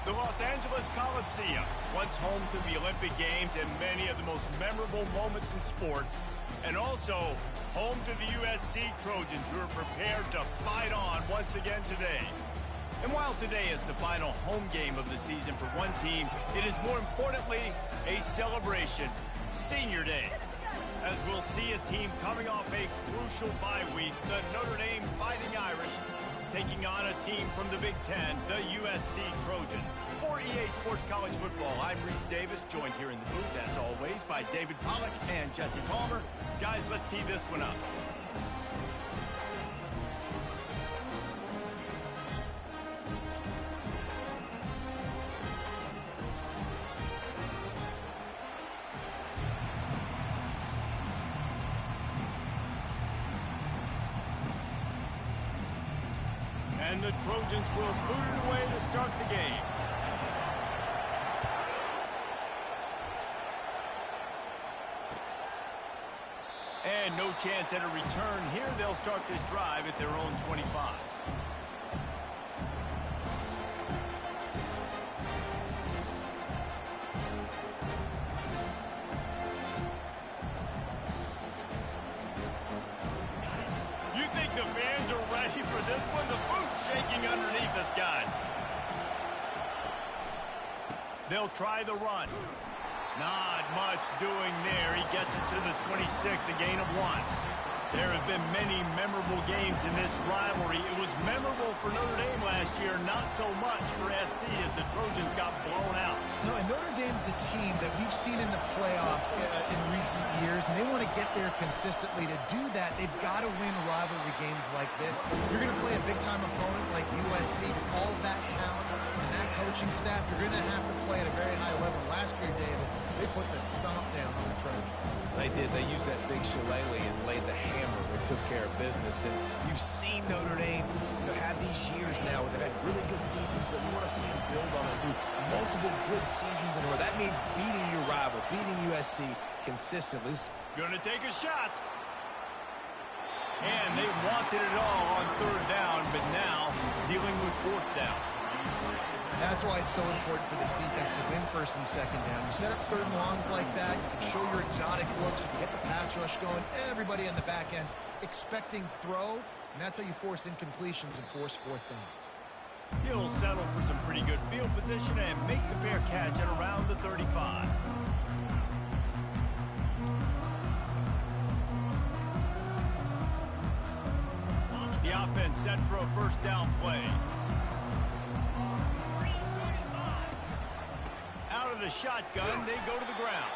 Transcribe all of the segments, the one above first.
The Los Angeles Coliseum, once home to the Olympic Games and many of the most memorable moments in sports, and also home to the USC Trojans, who are prepared to fight on once again today. And while today is the final home game of the season for one team, it is more importantly a celebration, Senior Day. As we'll see a team coming off a crucial bye week, the Notre Dame Fighting Irish, taking on a team from the Big Ten, the USC Trojans. For EA Sports College Football, I'm Reese Davis, joined here in the booth, as always, by David Pollack and Jesse Palmer. Guys, let's tee this one up. And the Trojans will boot it away to start the game. And no chance at a return here. They'll start this drive at their own 25. You think the fans are ready for this one? The booth's shaking underneath us, guys. They'll try the run. Not much doing there. He gets it to the 26, a gain of 1. There have been many memorable games in this rivalry. It was memorable for Notre Dame last year, not so much for SC as the Trojans got blown out. No, and Notre Dame's a team that we've seen in the playoff in recent years, and they want to get there consistently. To do that, they've got to win rivalry games like this. You're going to play a big-time opponent like USC with all of that talent and that coaching staff. You're going to have to play at a very high level. Last year, David, they put the stomp down on the Trojans. They did. They used that big shillelagh and laid the hammer and took care of business. And you've seen Notre Dame have these years now where they've had really good seasons, but we want to see them build on it, do multiple good seasons in a row. That means beating your rival, beating USC consistently. Gonna take a shot. And they wanted it all on third down, but now dealing with fourth down. That's why it's so important for this defense to win first and second down. You set up third and longs like that, you can show your exotic looks, you can get the pass rush going, everybody on the back end expecting throw, and that's how you force incompletions and force fourth downs. He'll settle for some pretty good field position and make the fair catch at around the 35. The offense set for a first down play. Out of the shotgun, they go to the ground.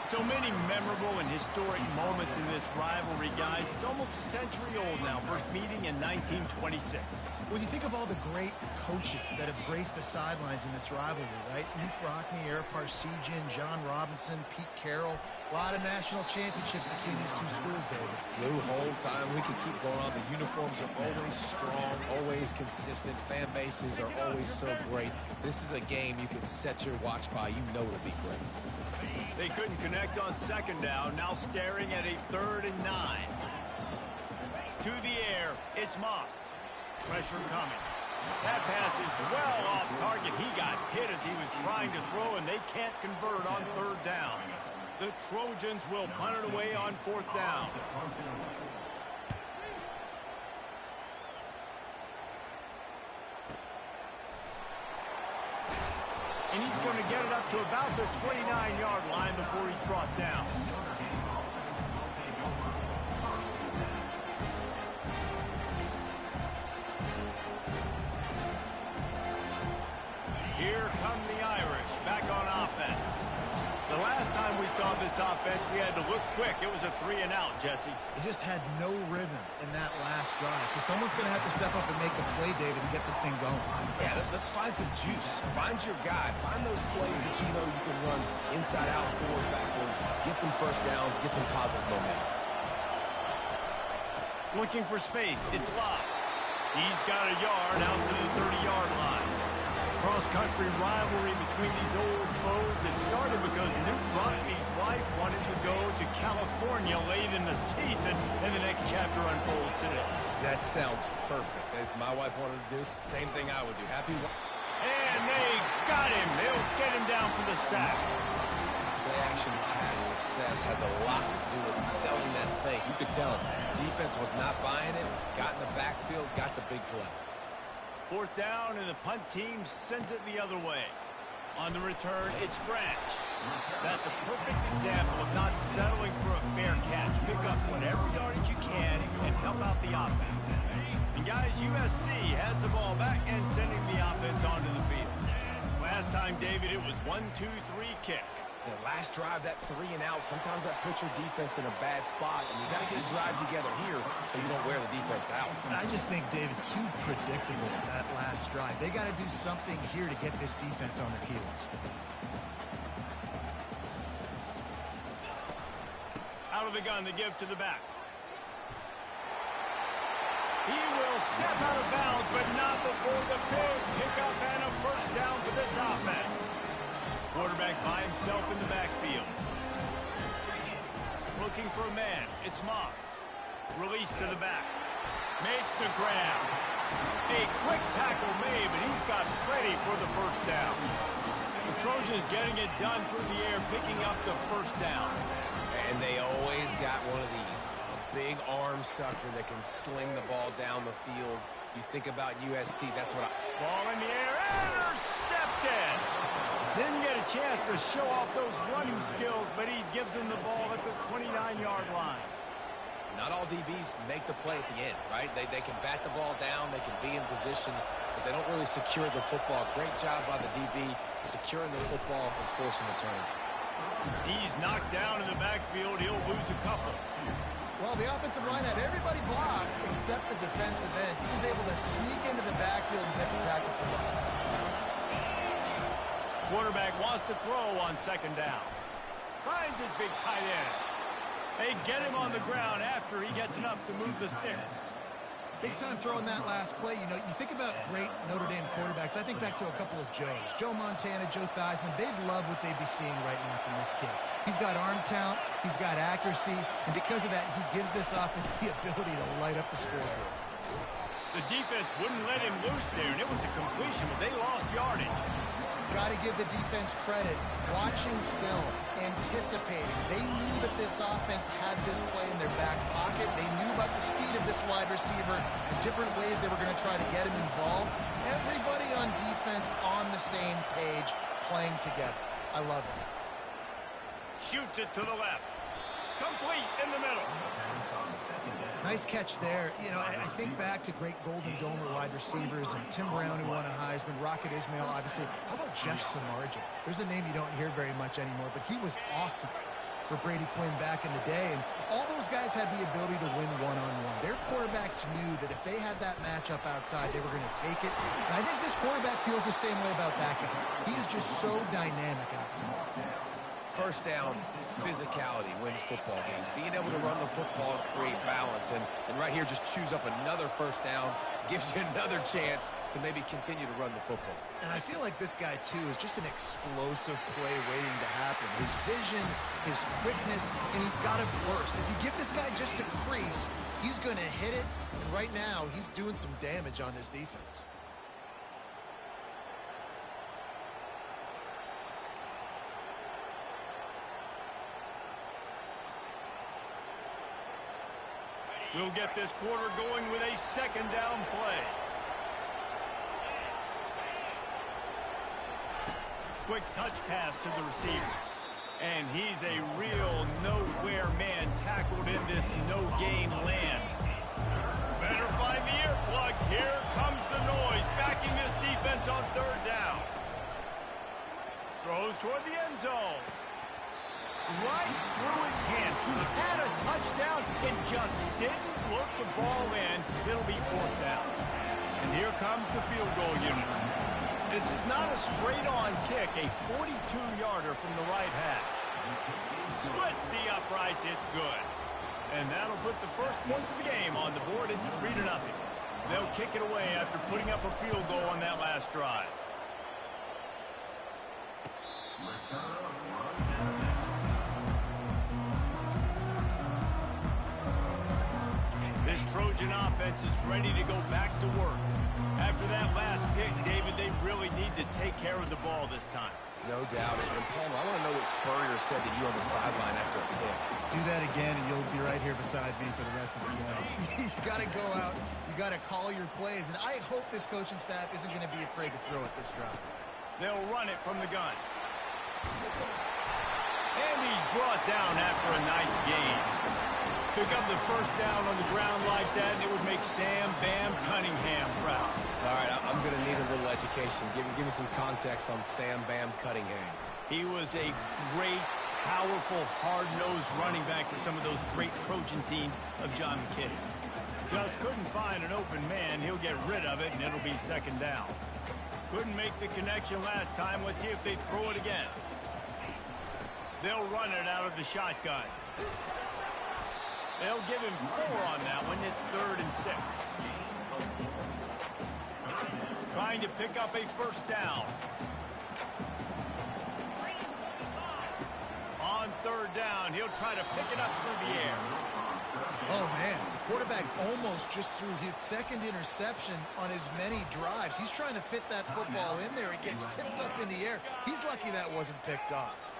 So many memorable and historic moments in this rivalry, guys. It's almost a century old now. First meeting in 1926. When you think of all the great coaches that have graced the sidelines in this rivalry, right? Luke Rockne, Ara Parseghian, John Robinson, Pete Carroll. A lot of national championships between these two schools, David. Lou, whole time we could keep going on. The uniforms are always strong, always consistent. Fan bases are always so great. This is a game you can set your watch by. You know it'll be great. They couldn't connect on second down. Now staring at a 3rd and 9. To the air, it's Moss. Pressure coming. That pass is well off target. He got hit as he was trying to throw, and they can't convert on third down. The Trojans will punt it away on fourth down. And he's going to get it up to about the 29-yard line before he's brought down. Here come the Irish back on offense. The last time we saw this offense, we had to look quick. It was a 3-and-out, Jesse. They just had no rhythm in that last drive. So someone's going to have to step up and make a play, David, and get this thing going. Yeah, let's find some juice. Find your guy. Find those plays that you know you can run inside out, forward, backwards. Get some first downs. Get some positive momentum. Looking for space. It's Locke. He's got a yard out to the 30-yard line. Cross-country rivalry between these old foes. It started because Newt Rockne's wife wanted to go to California late in the season, and the next chapter unfolds today. That sounds perfect. If my wife wanted to do the same thing I would do. Happy. And they the sack. Play action pass success has a lot to do with selling that fake. You could tell defense was not buying it, got in the backfield, got the big play. 4th down, and the punt team sends it the other way. On the return, it's Branch. That's a perfect example of not settling for a fair catch. Pick up whatever yardage you can and help out the offense. And guys, USC has the ball back and sending the offense onto the field. Last time, David, it was 1-2-3 kick. The last drive, that 3 and out, sometimes that puts your defense in a bad spot, and you got to get a drive together here so you don't wear the defense out. I just think, David, too predictable that last drive. They got to do something here to get this defense on their heels. Out of the gun to give to the back. He will step out of bounds, but not before the big pickup and a first down for this offense. Quarterback by himself in the backfield. Looking for a man. It's Moss. Release to the back. Makes the grab. A quick tackle made, but he's got plenty for the first down. The Trojans getting it done through the air, picking up the first down. And they always got one of these. A big arm sucker that can sling the ball down the field. You think about USC, that's what Ball in the air, intercepted! Didn't get a chance to show off those running skills, but he gives him the ball at the 29-yard line. Not all DBs make the play at the end, right? They can bat the ball down, they can be in position, but they don't really secure the football. Great job by the DB securing the football and forcing the turnover. He's knocked down in the backfield. He'll lose a couple. Well, the offensive line had everybody blocked except the defensive end. He was able to sneak into the backfield and get the tackle for loss. Quarterback wants to throw on 2nd down. Finds his big tight end. They get him on the ground after he gets enough to move the sticks. Big time throw in that last play. You know, you think about great Notre Dame quarterbacks. I think back to a couple of Joes. Joe Montana, Joe Theismann. They'd love what they'd be seeing right now from this kid. He's got arm talent. He's got accuracy. And because of that, he gives this offense the ability to light up the scoreboard. The defense wouldn't let him loose there, and it was a completion, but they lost yardage. Got to give the defense credit. Watching film, anticipating. They knew that this offense had this play in their back pocket. They knew about the speed of this wide receiver, the different ways they were going to try to get him involved. Everybody on defense on the same page, playing together. I love it. Shoots it to the left. Complete in the middle. Nice catch there. You know, I think back to great Golden Domer wide receivers and Tim Brown, who won a Heisman, Rocket Ismail, obviously. How about Jeff Samardzija? There's a name you don't hear very much anymore, but he was awesome for Brady Quinn back in the day. And all those guys had the ability to win one-on-one. Their quarterbacks knew that if they had that matchup outside, they were going to take it. And I think this quarterback feels the same way about that guy. He is just so dynamic outside. First down, physicality wins football games. Being able to run the football and create balance. And right here, just choose up another first down, gives you another chance to maybe continue to run the football. And I feel like this guy, too, is just an explosive play waiting to happen. His vision, his quickness, and he's got a burst. If you give this guy just a crease, he's going to hit it. And right now, he's doing some damage on this defense. We'll get this quarter going with a 2nd down play. Quick touch pass to the receiver. And he's a real nowhere man tackled in this no-gain land. Better find the earplugs. Here comes the noise, backing this defense on 3rd down. Throws toward the end zone. Right through his hands. He had a touchdown and just didn't look the ball in. It'll be 4th down. And here comes the field goal unit. This is not a straight-on kick, a 42-yarder from the right hash. Splits the uprights, it's good. And that'll put the first points of the game on the board. It's 3-0. They'll kick it away after putting up a field goal on that last drive. This Trojan offense is ready to go back to work. After that last pick, David, they really need to take care of the ball this time. No doubt. And Palmer, I want to know what Spurrier said to you on the sideline after a pick. Do that again, and you'll be right here beside me for the rest of the game. You got to go out. You got to call your plays, and I hope this coaching staff isn't going to be afraid to throw at this drive. They'll run it from the gun. And he's brought down after a nice gain. Pick up the first down on the ground like that, and it would make Sam Bam Cunningham proud. All right, I'm going to need a little education. Give me some context on Sam Bam Cunningham. He was a great, powerful, hard-nosed running back for some of those great Trojan teams of John McKinney. Just couldn't find an open man. He'll get rid of it, and it'll be second down. Couldn't make the connection last time. Let's see if they throw it again. They'll run it out of the shotgun. They'll give him 4 on that one. It's 3rd and 6. Trying to pick up a first down. On 3rd down, he'll try to pick it up through the air. Oh, man, the quarterback almost just threw his second interception on as many drives. He's trying to fit that football in there. It gets tipped up in the air. He's lucky that wasn't picked off.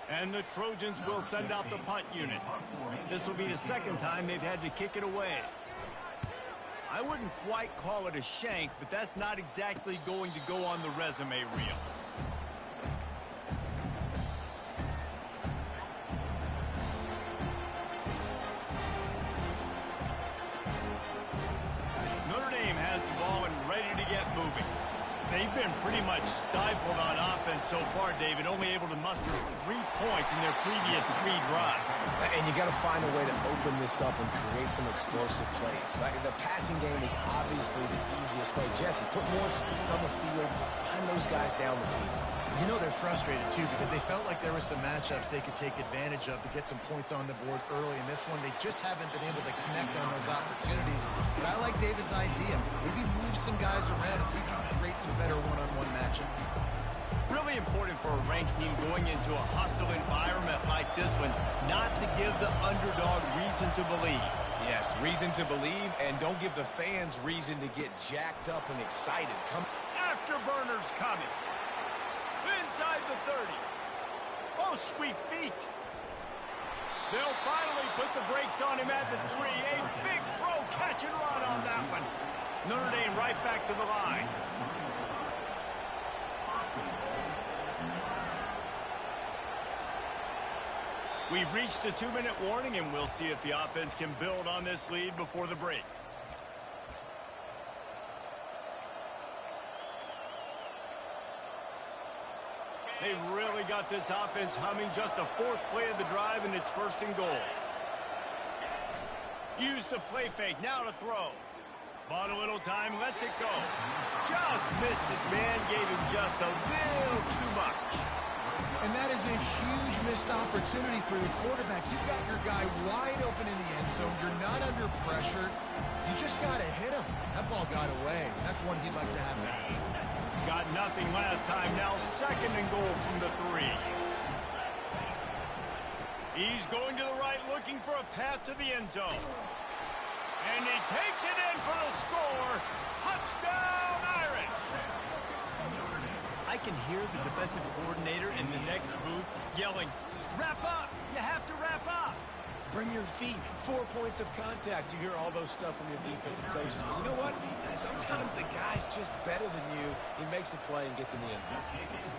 And the Trojans will send out the punt unit. This will be the second time they've had to kick it away. I wouldn't quite call it a shank, but that's not exactly going to go on the resume reel. Notre Dame has the ball and ready to get moving. They've been pretty much stifled on offense so far, David, only able to muster 3 points in their previous 3 drives. And you got to find a way to open this up and create some explosive plays. The passing game is obviously the easiest way. Jesse, put more speed on the field, find those guys down the field. You know they're frustrated, too, because they felt like there were some matchups they could take advantage of to get some points on the board early. In this one, they just haven't been able to connect on those opportunities. But I like David's idea. Maybe move some guys around and see if you can create some better one-on-one matchups. Really important for a ranked team going into a hostile environment like this one, not to give the underdog reason to believe. Yes, reason to believe, and don't give the fans reason to get jacked up and excited. Afterburners coming. Inside the 30. Oh, sweet feet. They'll finally put the brakes on him at the 3. A big throw, catch and run on that one. Notre Dame right back to the line. We've reached the 2-minute warning, and we'll see if the offense can build on this lead before the break. They've really got this offense humming. Just the 4th play of the drive, and it's 1st and goal. Use the play fake. Now to throw. Bought a little time. Lets it go. Just missed his man. Gave him just a little too much. And that is a huge missed opportunity for your quarterback. You've got your guy wide open in the end zone. You're not under pressure. You just got to hit him. That ball got away. That's one he'd like to have back. Got nothing last time. Now 2nd and goal from the 3. He's going to the right, looking for a path to the end zone. And he takes it in for the score. Touchdown, Irish! I can hear the defensive coordinator in the next booth yelling, "Wrap up! You have to wrap up!" Bring your feet. 4 points of contact. You hear all those stuff from your defensive coaches. But you know what? Sometimes the guy's just better than you. He makes a play and gets in the end zone.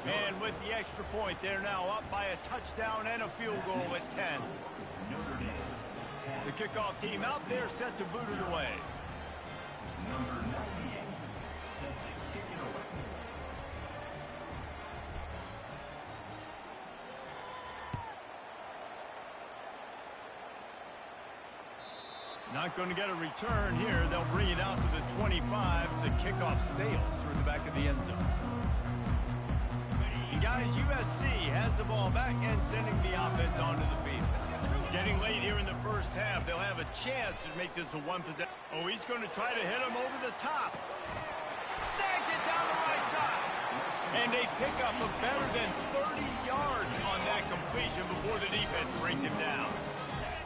And with the extra point, they're now up by a touchdown and a field goal at 10. The kickoff team out there set to boot it away. Not going to get a return here. They'll bring it out to the 25 as the kickoff sails through the back of the end zone. And guys, USC has the ball back and sending the offense onto the field. Getting late here in the first half. They'll have a chance to make this a one-possession. Oh, he's going to try to hit him over the top. Snags it down the right side. And they pick up a better than 30 yards on that completion before the defense brings him down.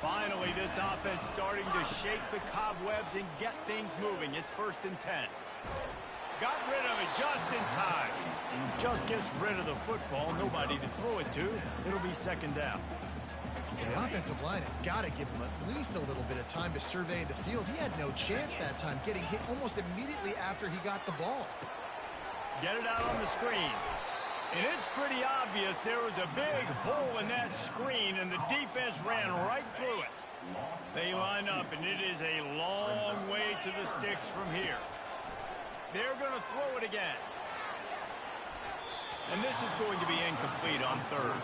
Finally, this offense starting to shake the cobwebs and get things moving. It's 1st and 10. Got rid of it just in time. Just gets rid of the football. Nobody to throw it to. It'll be second down. The offensive line has got to give him at least a little bit of time to survey the field. He had no chance that time, getting hit almost immediately after he got the ball. Get it out on the screen. And it's pretty obvious there was a big hole in that screen, and the defense ran right through it. They line up, and it is a long way to the sticks from here. They're going to throw it again. And this is going to be incomplete on third.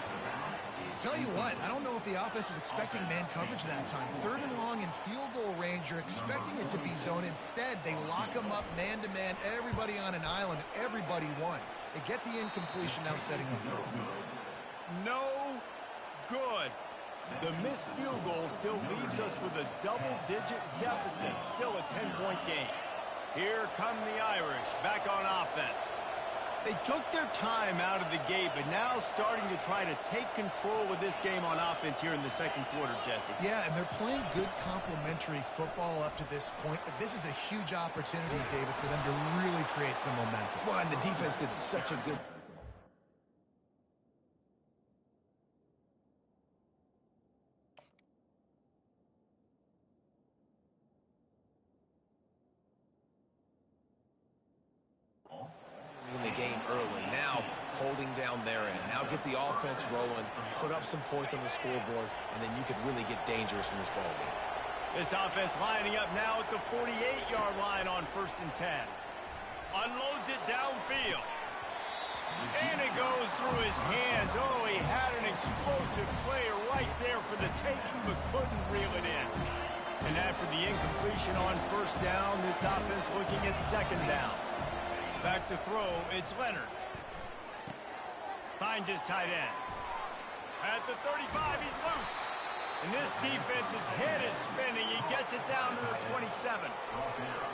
Tell you what, I don't know if the offense was expecting man coverage that time. Third and long in field goal range, you're expecting it to be zone. Instead, they lock them up man-to-man, everybody on an island, everybody won. They get the incompletion, now setting up for no good. The missed field goal still leaves us with a double-digit deficit, still a 10-point game. Here come the Irish back on offense. They took their time out of the gate, but now starting to try to take control of this game on offense here in the second quarter, Jesse. Yeah, and they're playing good complementary football up to this point, but this is a huge opportunity, David, for them to really create some momentum. Well, and the defense did such a good... in the game early. Now holding down their end. Now get the offense rolling, put up some points on the scoreboard, and then you could really get dangerous in this ball game. This offense lining up now at the 48-yard line on 1st and 10. Unloads it downfield. And it goes through his hands. Oh, he had an explosive player right there for the taking, but couldn't reel it in. And after the incompletion on 1st down, this offense looking at 2nd down. Back to throw, it's Leonard. Finds his tight end. At the 35, he's loose. And this defense's head is spinning. He gets it down to the 27.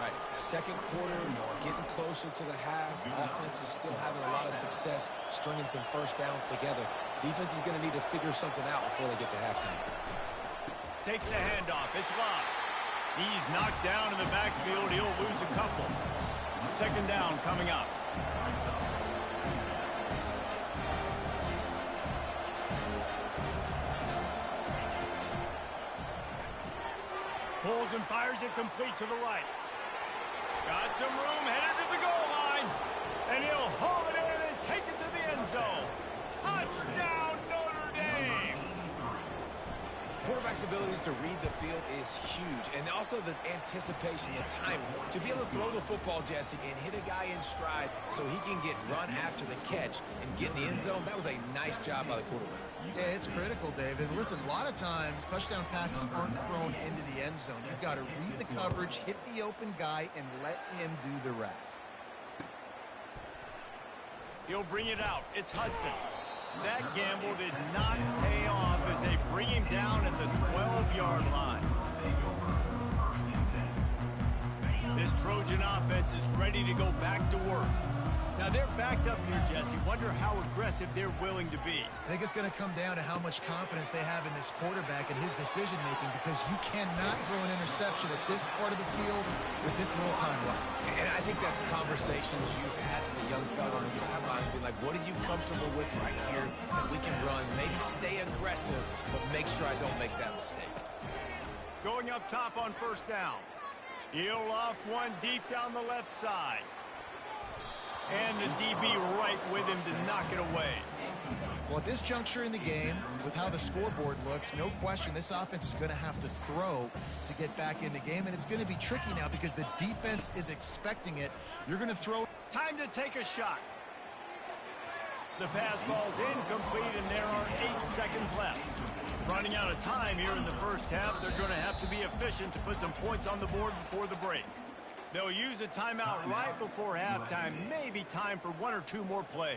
Right, second quarter, getting closer to the half. Offense is still having a lot of success stringing some first downs together. Defense is going to need to figure something out before they get to halftime. Takes the handoff. It's Love. He's knocked down in the backfield. He'll lose a couple. 2nd down coming up. Pulls and fires it complete to the right. Got some room, headed to the goal line. And he'll haul it in and take it to the end zone. Touchdown, Notre Dame! Quarterback's abilities to read the field is huge, and also the anticipation, the timing. To be able to throw the football, Jesse, and hit a guy in stride so he can get run after the catch and get in the end zone, that was a nice job by the quarterback. Yeah, it's critical, David. Listen, a lot of times, touchdown passes aren't thrown into the end zone. You've got to read the coverage, hit the open guy, and let him do the rest. He'll bring it out. It's Hudson. That gamble did not pay off as they bring him down at the 12-yard line. This Trojan offense is ready to go back to work. Now they're backed up here, Jesse. Wonder how aggressive they're willing to be. I think it's going to come down to how much confidence they have in this quarterback and his decision-making, because you cannot throw an interception at this part of the field with this little time left. And I think that's conversations you've had with the young fella on the sideline. Be like, what are you comfortable with right here that we can run? Maybe stay aggressive, but make sure I don't make that mistake. Going up top on 1st down. He'll loft one deep down the left side. And the DB right with him to knock it away. Well, at this juncture in the game, with how the scoreboard looks, no question this offense is going to have to throw to get back in the game, and it's going to be tricky now because the defense is expecting it. You're going to throw. Time to take a shot. The pass ball's incomplete, and there are 8 seconds left. Running out of time here in the first half, they're going to have to be efficient to put some points on the board before the break. They'll use a timeout right before halftime. Maybe time for 1 or 2 more plays.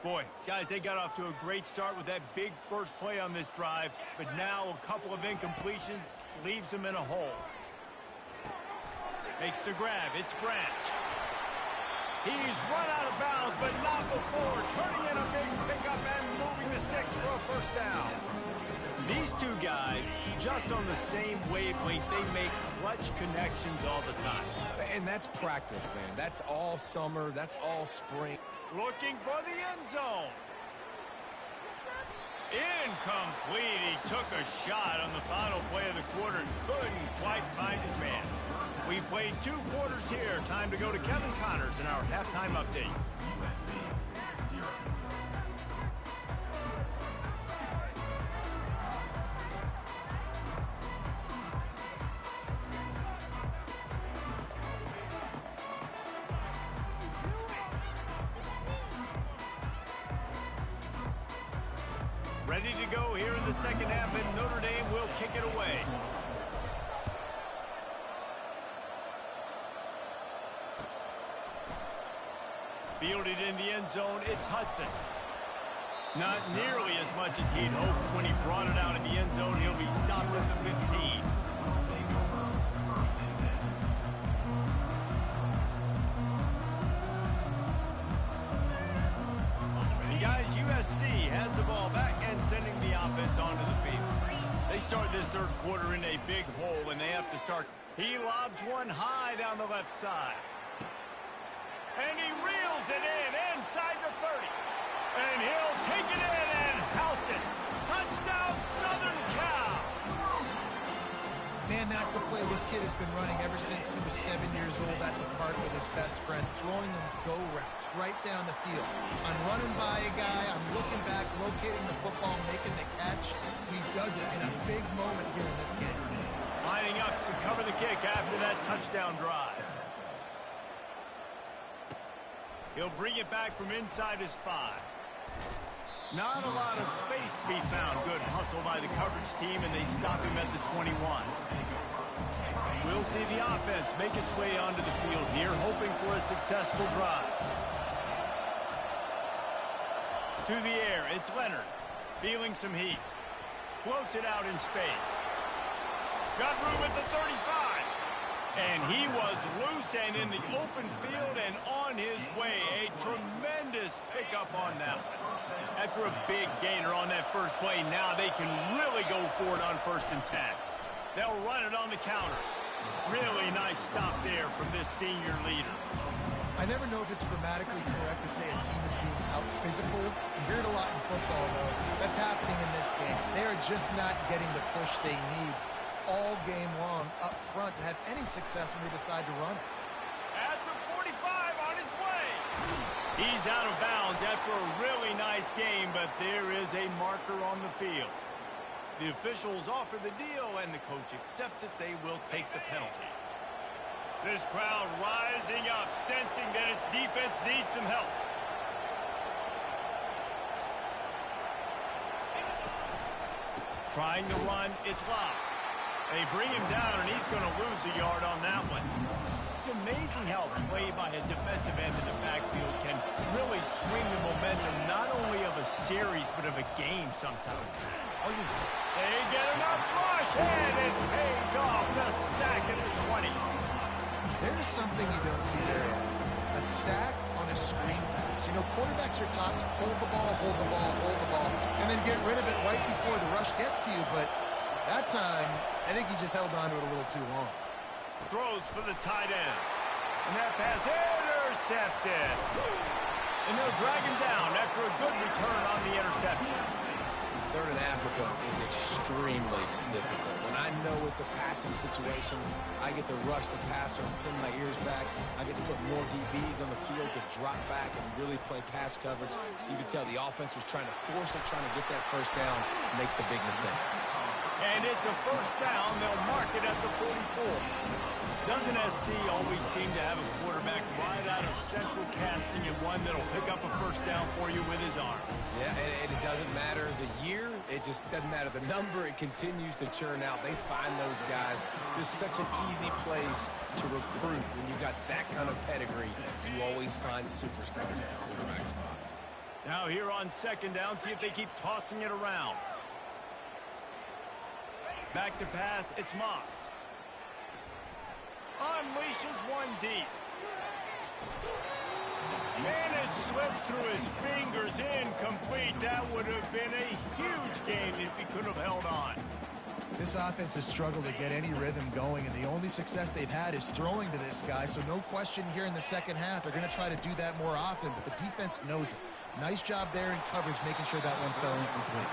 Boy, guys, they got off to a great start with that big first play on this drive, but now a couple of incompletions leaves them in a hole. Makes the grab. It's Branch. He's run out of bounds, but not before turning in a big pickup and moving the sticks for a 1st down. These two guys just on the same wavelength. They make clutch connections all the time. And that's practice, man. That's all summer. That's all spring. Looking for the end zone. Incomplete. He took a shot on the final play of the quarter and couldn't quite find his man. We played 2 quarters here. Time to go to Kevin Connors in our halftime update. Ready to go here in the second half, and Notre Dame will kick it away. Fielded in the end zone, it's Hudson. Not nearly as much as he'd hoped when he brought it out in the end zone. He'll be stopped at the 15. Guys, USC has the ball back and sending the offense onto the field. They start this third quarter in a big hole, and they have to start. He lobs one high down the left side. And he reels it in inside the 30. And he'll take it in and house it. Touchdown, Southern Cal. Man, that's a play this kid has been running ever since he was 7 years old at the park with his best friend, throwing them go routes right down the field. I'm running by a guy, I'm looking back, locating the football, making the catch. He does it in a big moment here in this game. Lining up to cover the kick after that touchdown drive. He'll bring it back from inside his 5. Not a lot of space to be found. Good hustle by the coverage team, and they stop him at the 21. We'll see the offense make its way onto the field here, hoping for a successful drive. To the air, it's Leonard. Feeling some heat. Floats it out in space. Got room at the 35. And he was loose and in the open field and on his way. A tremendous pickup on that one. After a big gainer on that first play, now they can really go for it on 1st and 10. They'll run it on the counter. Really nice stop there from this senior leader. I never know if it's grammatically correct to say a team is being out-physicaled. You hear it a lot in football, though. That's happening in this game. They are just not getting the push they need all game long up front to have any success when they decide to run it. At the 45 on his way. He's out of bounds after a really nice game, but there is a marker on the field. The officials offer the deal, and the coach accepts it. They will take the penalty. This crowd rising up, sensing that its defense needs some help. Trying to run, it's Locke. They bring him down, and he's going to lose a yard on that one. It's amazing how play by a defensive end in the backfield can really swing the momentum not only of a series but of a game sometimes. They get enough rush, and it pays off. The sack at the 20. There's something you don't see very often. A sack on a screen pass. You know, quarterbacks are taught to hold the ball, hold the ball, hold the ball, and then get rid of it right before the rush gets to you. But that time, I think he just held on to it a little too long. Throws for the tight end. And that pass intercepted. And they'll drag him down after a good return on the interception. Third in Africa is extremely difficult. When I know it's a passing situation, I get to rush the passer and pin my ears back. I get to put more DBs on the field to drop back and really play pass coverage. You can tell the offense was trying to force it, trying to get that first down, makes the big mistake. And it's a first down. They'll mark it at the 44. Doesn't SC always seem to have a quarterback right out of central casting and one that'll pick up a first down for you with his arm? Yeah, and it doesn't matter the year. It just doesn't matter the number. It continues to churn out. They find those guys. Just such an easy place to recruit. When you've got that kind of pedigree, you always find superstars at the quarterback spot. Now here on second down, see if they keep tossing it around. Back to pass, it's Moss. Unleashes one deep. And it slips through his fingers, incomplete. That would have been a huge gain if he could have held on. This offense has struggled to get any rhythm going, and the only success they've had is throwing to this guy. So no question here in the second half, they're going to try to do that more often, but the defense knows it. Nice job there in coverage, making sure that one fell incomplete.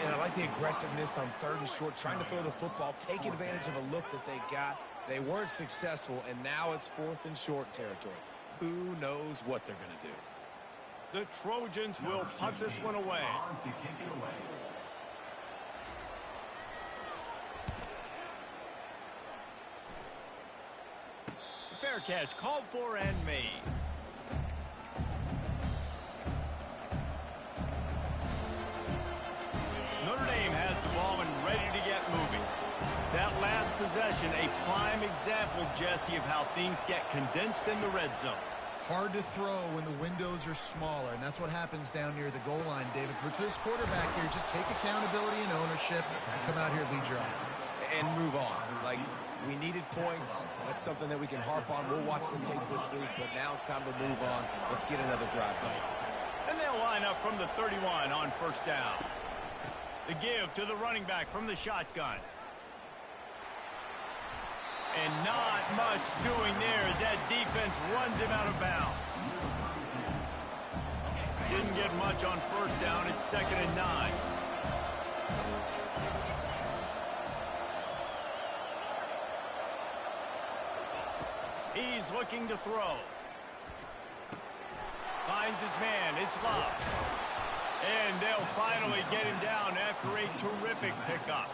And I like the aggressiveness on 3rd and short, trying to throw the football, take advantage of a look that they got. They weren't successful, and now it's 4th and short territory. Who knows what they're going to do? The Trojans will punt this one away. Fair catch called for and made. Notre Dame has the ball and ready to get moving. That last possession, a prime example, Jesse, of how things get condensed in the red zone. Hard to throw when the windows are smaller, and that's what happens down near the goal line, David. But for this quarterback here, just take accountability and ownership and come out here and lead your offense. And move on. Like, we needed points. That's something that we can harp on. We'll watch the tape this week, but now it's time to move on. Let's get another drive going. And they'll line up from the 31 on 1st down. The give to the running back from the shotgun. And not much doing there as that defense runs him out of bounds. Didn't get much on 1st down. It's 2nd and 9. He's looking to throw. Finds his man. It's Love. And they'll finally get him down after a terrific pickup.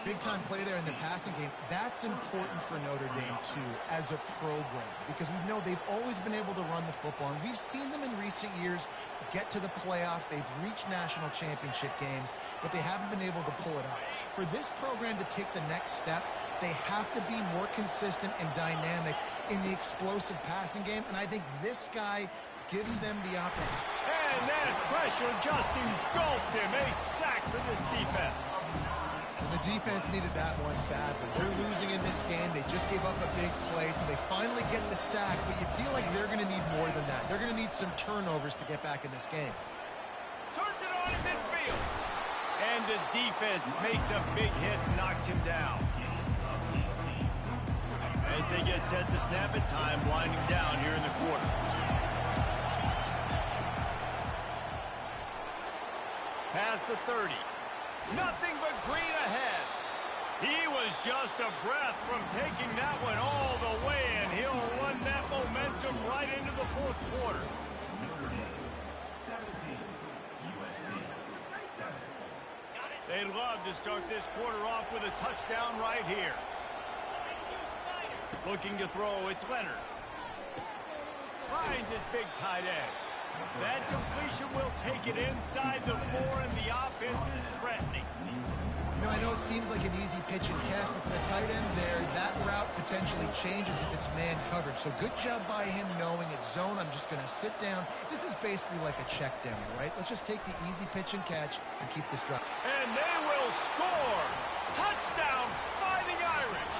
Big-time play there in the passing game. That's important for Notre Dame, too, as a program, because we know they've always been able to run the football, and we've seen them in recent years get to the playoff. They've reached national championship games, but they haven't been able to pull it off. For this program to take the next step, they have to be more consistent and dynamic in the explosive passing game, and I think this guy gives them the opportunity. And that pressure just engulfed him. A sack for this defense. The defense needed that one badly. They're losing in this game. They just gave up a big play, so they finally get the sack, but you feel like they're going to need more than that. They're going to need some turnovers to get back in this game. Turns it on in midfield. And the defense makes a big hit and knocks him down. As they get set to snap it, time winding down here in the quarter. Past the 30. Nothing but green ahead. He was just a breath from taking that one all the way, and he'll run that momentum right into the 4th quarter. They'd love to start this quarter off with a touchdown right here. Looking to throw, it's Leonard. Finds his big tight end. That completion will take it inside the 4, and the offense is threatening. You know, I know it seems like an easy pitch and catch, but for the tight end there, that route potentially changes if it's man coverage. So good job by him knowing it's zone. I'm just going to sit down. This is basically like a check down, right? Let's just take the easy pitch and catch and keep this drive. And they will score. Touchdown, Fighting Irish.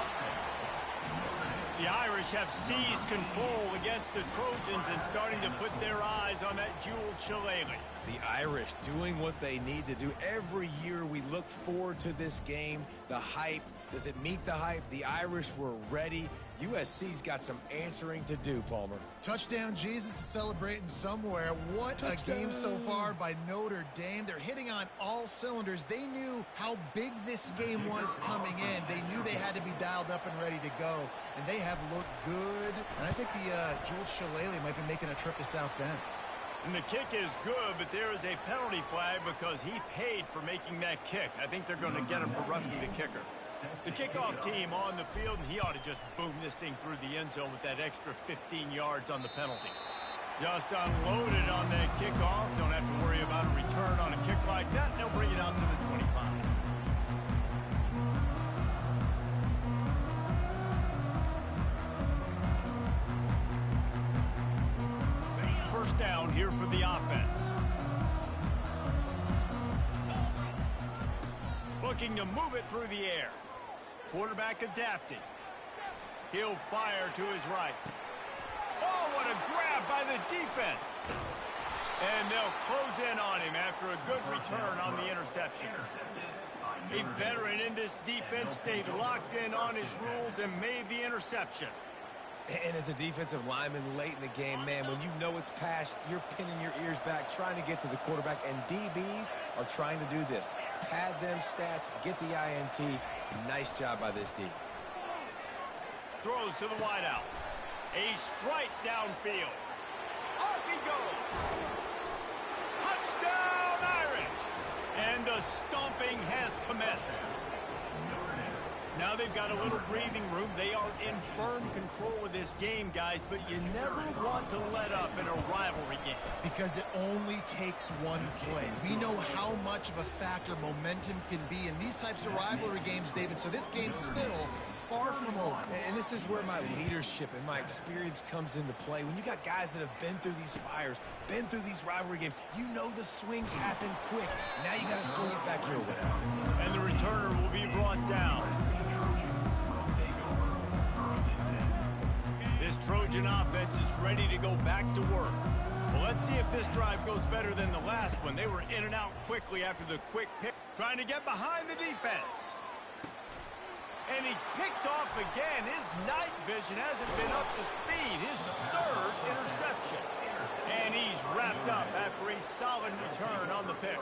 The Irish have seized control against the Trojans and starting to put their eyes on that Jewel Shillelagh. The Irish doing what they need to do. Every year we look forward to this game. The hype, does it meet the hype? The Irish were ready. USC's got some answering to do, Palmer. Touchdown, Jesus is celebrating somewhere. What Touchdown. A game so far by Notre Dame. They're hitting on all cylinders. They knew how big this game was coming in. They knew they had to be dialed up and ready to go, and they have looked good. And I think the Jewel Shillelagh might be making a trip to South Bend. And the kick is good, but there is a penalty flag because he paid for making that kick. I think they're going to get him for roughing the kicker. The kickoff team on the field, and he ought to just boom this thing through the end zone with that extra 15 yards on the penalty. Just unloaded on that kickoff. Don't have to worry about a return on a kick like that. They'll bring it out to the 25. First down here for the offense. Looking to move it through the air. Quarterback adapting. He'll fire to his right. Oh, what a grab by the defense. And they'll close in on him after a good return on the interception. A veteran in this defense stayed locked in on his rules and made the interception. And as a defensive lineman late in the game, man, when you know it's pass, you're pinning your ears back, trying to get to the quarterback, and DBs are trying to do this. Pad them stats, get the INT. Nice job by this D. Throws to the wideout. A strike downfield. Off he goes. Touchdown, Irish! And the stomping has commenced. Now they've got a little breathing room. They are in firm control of this game, guys, but you never want to let up in a rivalry game. Because it only takes one play. We know how much of a factor momentum can be in these types of rivalry games, David, so this game's still far from over. And this is where my leadership and my experience comes into play. When you got guys that have been through these fires, been through these rivalry games, you know the swings happen quick. Now you got to swing it back your way. And the returner will be brought down. This Trojan offense is ready to go back to work. Well, let's see if this drive goes better than the last one. They were in and out quickly after the quick pick. Trying to get behind the defense. And he's picked off again. His night vision hasn't been up to speed. His third interception. And he's wrapped up after a solid return on the pick.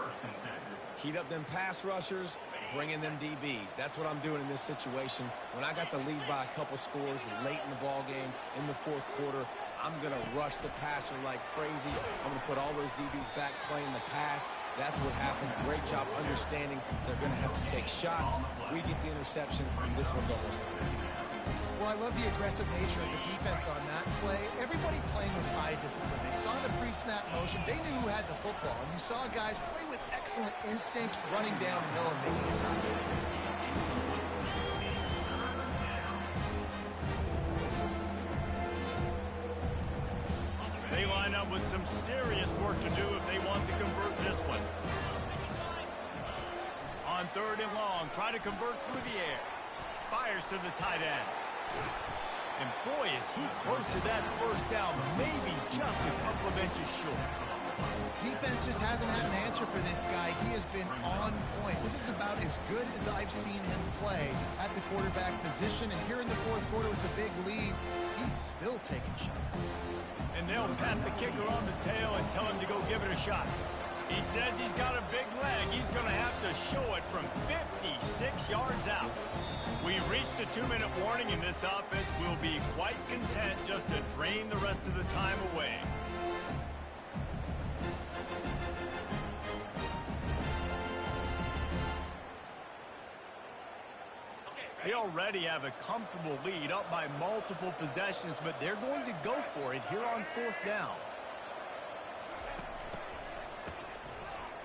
Heat up them pass rushers, bring in them DBs. That's what I'm doing in this situation. When I got the lead by a couple scores late in the ball game in the fourth quarter, I'm going to rush the passer like crazy. I'm going to put all those DBs back playing the pass. That's what happened. Great job understanding they're going to have to take shots. We get the interception, and this one's almost done. Well, I love the aggressive nature of the defense on that play. Everybody playing with eye discipline. They saw the pre-snap motion. They knew who had the football. And you saw guys play with excellent instinct, running downhill and making a tackle. They line up with some serious work to do if they want to convert this one. On 3rd and long, try to convert through the air. Fires to the tight end. And boy, is he close to that first down, maybe just a couple of inches short. Defense just hasn't had an answer for this guy. He has been on point. This is about as good as I've seen him play at the quarterback position. And here in the fourth quarter with the big lead, he's still taking shots. And they'll pat the kicker on the tail and tell him to go give it a shot. He says he's got a big leg. He's going to have to show it from 56 yards out. We've reached the 2-minute warning, and this offense will be quite content just to drain the rest of the time away. They already have a comfortable lead, up by multiple possessions, but they're going to go for it here on 4th down.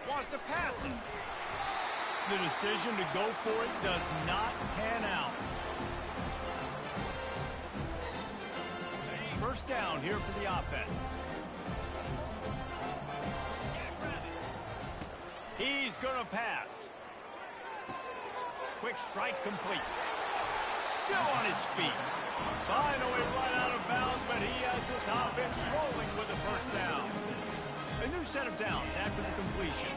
Wants to pass it. The decision to go for it does not pan out. First down here for the offense. He's going to pass. Quick strike complete. Still on his feet. Finally run out of bounds, but he has this offense rolling with a first down. A new set of downs after the completion.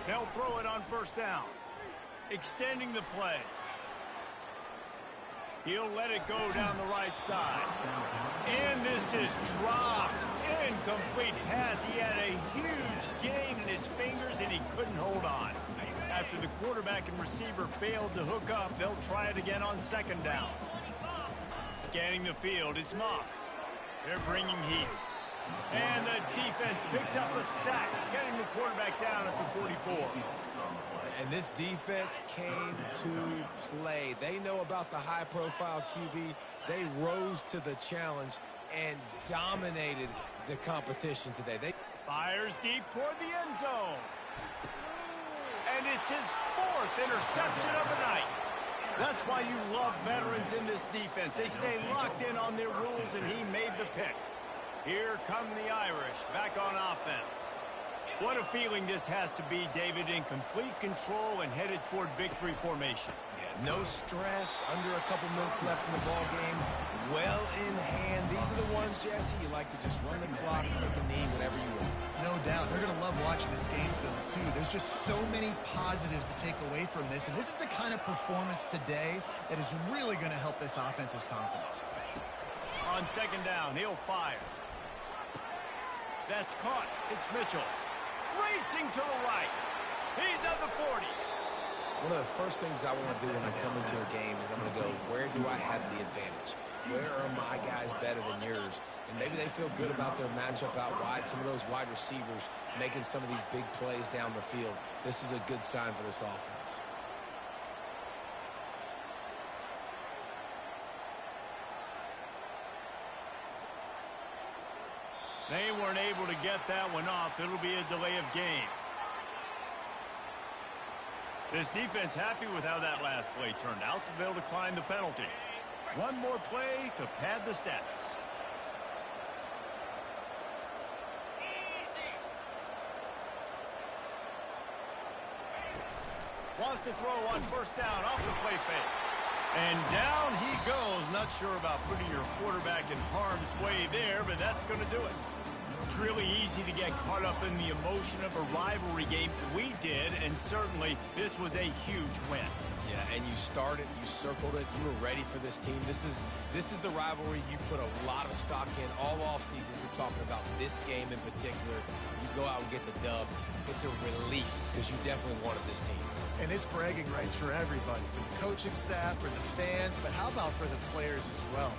They'll throw it on first down. Extending the play. He'll let it go down the right side. And this is dropped. Incomplete pass. He had a huge gain in his fingers, and he couldn't hold on. After the quarterback and receiver failed to hook up, they'll try it again on 2nd down. Scanning the field, it's Moss. They're bringing heat. And the defense picks up a sack, getting the quarterback down at the 44. And this defense came to play. They know about the high-profile QB. They rose to the challenge and dominated the competition today. Fires deep toward the end zone. And it's his 4th interception of the night. That's why you love veterans in this defense. They stay locked in on their rules, and he made the pick. Here come the Irish back on offense. What a feeling this has to be, David, in complete control and headed toward victory formation. Yeah, no stress, under a couple minutes left in the ball game. Well in hand. These are the ones, Jesse, you like to just run the clock, take a knee, whatever you want. No doubt. They're going to love watching this game film, too. There's just so many positives to take away from this, and this is the kind of performance today that is really going to help this offense's confidence. On second down, he'll fire. That's caught. It's Mitchell. Racing to the right. He's at the 40. One of the first things I want to do when I come into a game is I'm going to go, where do I have the advantage? Where are my guys better than yours? And maybe they feel good about their matchup out wide. Some of those wide receivers making some of these big plays down the field. This is a good sign for this offense. They weren't able to get that one off. It'll be a delay of game. This defense happy with how that last play turned out, so they'll decline the penalty. One more play to pad the stats. Wants to throw on first down off the play fake. And down he goes. Not sure about putting your quarterback in harm's way there, but that's going to do it. It's really easy to get caught up in the emotion of a rivalry game. We did, and certainly this was a huge win. Yeah, and you started, you circled it, you were ready for this team. This is the rivalry you put a lot of stock in all offseason. We're talking about this game in particular. You go out and get the dub. It's a relief because you definitely wanted this team. And it's bragging rights for everybody, for the coaching staff, for the fans, but how about for the players as well?